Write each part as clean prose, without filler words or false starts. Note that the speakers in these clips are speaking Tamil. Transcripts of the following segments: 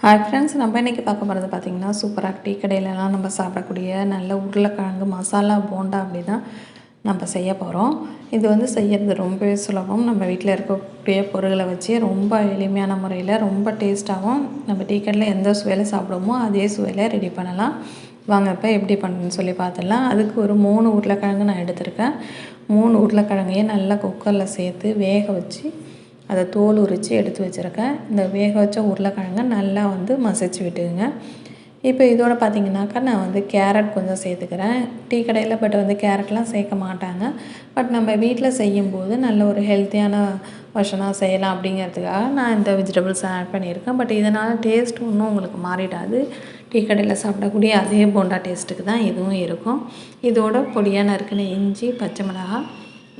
ஹாய் ஃப்ரெண்ட்ஸ், நம்ம இன்றைக்கி பார்க்க போகிறது பார்த்திங்கன்னா சூப்பராக டீ கடையிலலாம் நம்ம சாப்பிடக்கூடிய நல்ல உருளைக்கிழங்கு மசாலா போண்டா அப்படி தான் நம்ம செய்ய போகிறோம். இது வந்து செய்கிறது ரொம்பவே சுலபம். நம்ம வீட்டில் இருக்கக்கூடிய பொருட்களை வச்சு ரொம்ப எளிமையான முறையில் ரொம்ப டேஸ்ட்டாகவும் நம்ம டீ கடையில் எந்த சுவையில் சாப்பிடுவோமோ அதே சுவையில் ரெடி பண்ணலாம். வாங்க இப்போ எப்படி பண்ணுறதுன்னு சொல்லி பார்த்துடலாம். அதுக்கு ஒரு 3 உருளைக்கிழங்கு நான் எடுத்திருக்கேன். 3 உருளைக்கிழங்கையும் நல்லா குக்கரில் சேர்த்து வேக வச்சு அதை தோல் உரித்து எடுத்து வச்சுருக்கேன். இந்த வேக வச்ச உருளைக்கிழங்கை நல்லா வந்து மசிச்சு விட்டுக்குங்க. இப்போ இதோட பார்த்திங்கனாக்கா நான் வந்து கேரட் கொஞ்சம் சேர்த்துக்கிறேன். டீ கடையில் பட் வந்து கேரட்லாம் சேர்க்க மாட்டாங்க. பட் நம்ம வீட்டில் செய்யும்போது நல்ல ஒரு ஹெல்த்தியான வருஷனாக செய்யலாம் அப்படிங்கிறதுக்காக நான் இந்த வெஜிடபிள்ஸ் ஆட் பண்ணியிருக்கேன். பட் இதனால் டேஸ்ட் ஒன்றும் உங்களுக்கு மாறிடாது. டீ கடையில் சாப்பிடக்கூடிய அதே போண்டா டேஸ்ட்டுக்கு தான் இதுவும் இருக்கும். இதோட பொடியாக நறுக்கின இஞ்சி, பச்சை மிளகாய்,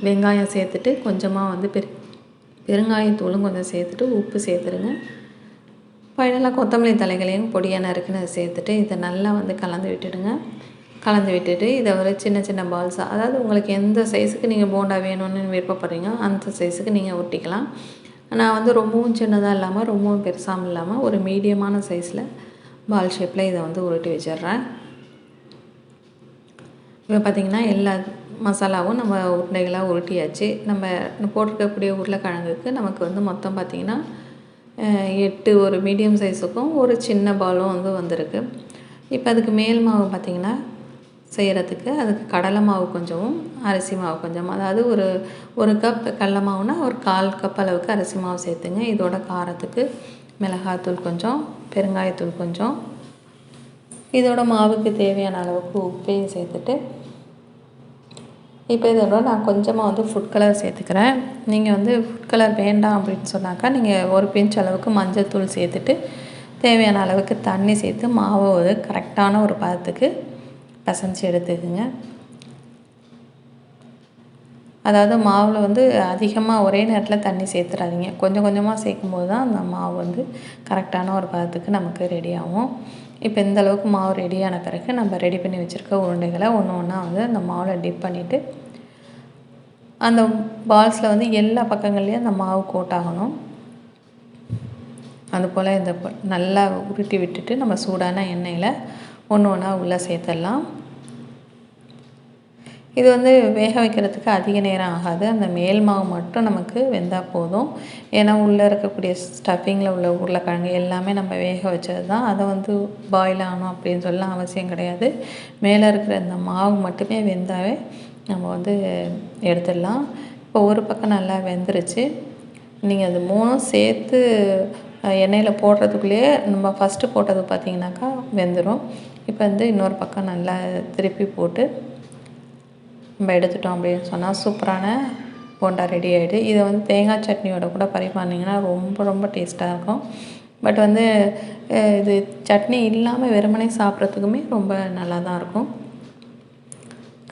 வெங்காயம் சேர்த்துட்டு கொஞ்சமாக வந்து பெருங்காயத்தூளும் கொஞ்சம் சேர்த்துட்டு உப்பு சேர்த்துருங்க. ஃபைனலாக கொத்தமல்லி தலைகளையும் பொடியாக நறுக்குன்னு சேர்த்துட்டு இதை நல்லா வந்து கலந்து விட்டுட்டு இதை ஒரு சின்ன சின்ன பால்ஸாக, அதாவது உங்களுக்கு எந்த சைஸுக்கு நீங்கள் போண்டா வேணும்னு விருப்பப்படுறீங்க அந்த சைஸுக்கு நீங்கள் ஒட்டிக்கலாம். நான் வந்து ரொம்பவும் சின்னதாக இல்லாமல் ரொம்பவும் பெருசாகவும் இல்லாமல் ஒரு மீடியமான சைஸில் பால் ஷேப்பில் இதை வந்து உருட்டி வச்சிடுறேன். இப்போ பார்த்திங்கன்னா எல்லா மசாலாவும் நம்ம உருண்டைகளாக உருட்டியாச்சு. நம்ம போட்டிருக்கக்கூடிய உருளைக்கிழங்குக்கு நமக்கு வந்து மொத்தம் பார்த்திங்கன்னா 8 ஒரு மீடியம் சைஸுக்கும் ஒரு சின்ன பாலும் வந்து வந்திருக்கு. இப்போ அதுக்கு மேல் மாவு பார்த்திங்கன்னா செய்கிறதுக்கு அதுக்கு கடலை மாவு கொஞ்சம், அரிசி மாவு கொஞ்சம், அதாவது ஒரு கப் கடலை மாவுனா ஒரு 1/4 கப் அளவுக்கு அரிசி மாவு சேர்த்துங்க. இதோட காரத்துக்கு மிளகாத்தூள் கொஞ்சம், பெருங்காயத்தூள் கொஞ்சம், இதோட மாவுக்கு தேவையான அளவுக்கு உப்பையும் சேர்த்துட்டு இப்போ இதோட நான் கொஞ்சமாக வந்து ஃபுட் கலர் சேர்த்துக்கிறேன். நீங்கள் வந்து ஃபுட் கலர் வேண்டாம் அப்படின்னு சொன்னாக்கா நீங்கள் ஒரு பிஞ்ச் அளவுக்கு மஞ்சள் தூள் சேர்த்துட்டு தேவையான அளவுக்கு தண்ணி சேர்த்து மாவை ஒரு கரெக்டான ஒரு பதத்துக்கு பிசைஞ்சு எடுத்துக்குங்க. அதாவது மாவில் வந்து அதிகமாக ஒரே நேரத்தில் தண்ணி சேர்த்துறாதீங்க. கொஞ்சம் கொஞ்சமாக சேர்க்கும்போது தான் அந்த மாவு வந்து கரெக்டான ஒரு பதத்துக்கு நமக்கு ரெடி ஆகும். இப்போ இந்த அளவுக்கு மாவு ரெடியான பிறகு நம்ம ரெடி பண்ணி வச்சுருக்க உருண்டைகளை ஒன்று ஒன்றா வந்து அந்த மாவில் டிப் பண்ணிவிட்டு அந்த பால்ஸில் வந்து எல்லா பக்கங்கள்லேயும் அந்த மாவு கோட் ஆகணும். அதுபோல் இந்த நல்லா உருட்டி விட்டுட்டு நம்ம சூடான எண்ணெயில் ஒன்று ஒன்றா உள்ளே சேர்த்துடலாம். இது வந்து வேக வைக்கிறதுக்கு அதிக நேரம் ஆகாது. அந்த மேல் மாவு மட்டும் நமக்கு வெந்தால் போதும். ஏன்னா உள்ளே இருக்கக்கூடிய ஸ்டஃபிங்கில் உள்ள உருளைக்கிழங்கு எல்லாமே நம்ம வேக வச்சது தான். அதை வந்து பாயில் ஆகணும் அப்படின்னு சொல்லலாம் அவசியம் கிடையாது. மேலே இருக்கிற இந்த மாவு மட்டுமே வெந்தாவே நம்ம வந்து எடுத்துடலாம். இப்போ ஒரு பக்கம் நல்லா வெந்துருச்சு. நீங்கள் அது 3ம் சேர்த்து எண்ணெயில் போடுறதுக்குள்ளேயே நம்ம ஃபஸ்ட்டு போட்டது பார்த்திங்கனாக்கா வெந்துடும். இப்போ வந்து இன்னொரு பக்கம் நல்லா திருப்பி போட்டு நம்ம எடுத்துட்டோம் அப்படின்னு சொன்னால் சூப்பரான போண்டா ரெடி ஆகிடுது. இதை வந்து தேங்காய் சட்னியோட கூட பரிமாறினீங்கன்னா ரொம்ப ரொம்ப டேஸ்ட்டாக இருக்கும். பட் வந்து இது சட்னி இல்லாமல் வெறுமனே சாப்பிட்றதுக்குமே ரொம்ப நல்லா தான் இருக்கும்.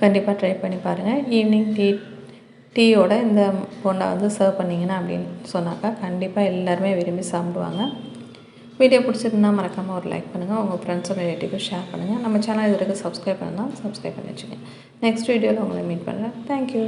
கண்டிப்பாக ட்ரை பண்ணி பாருங்கள். ஈவினிங் டீயோட இந்த போண்டா வந்து சர்வ் பண்ணிங்கன்னா அப்படின்னு சொன்னாக்கா கண்டிப்பாக எல்லாருமே விரும்பி சாப்பிடுவாங்க. வீடியோ பிடிச்சிருந்தா மறக்காமல் ஒரு லைக் பண்ணுங்கள். உங்கள் ஃப்ரெண்ட்ஸும் ரிலேட்டிவ்க்கும் ஷேர் பண்ணுங்கள். நம்ம சேனல் இது வரைக்கும் சப்ஸ்கிரைப் பண்ணால் சப்ஸ்கிரைப் பண்ணி வச்சுக்கோங்க. நெக்ஸ்ட் வீடியோவில் உங்களை மீட் பண்ணுறேன். தேங்க்யூ.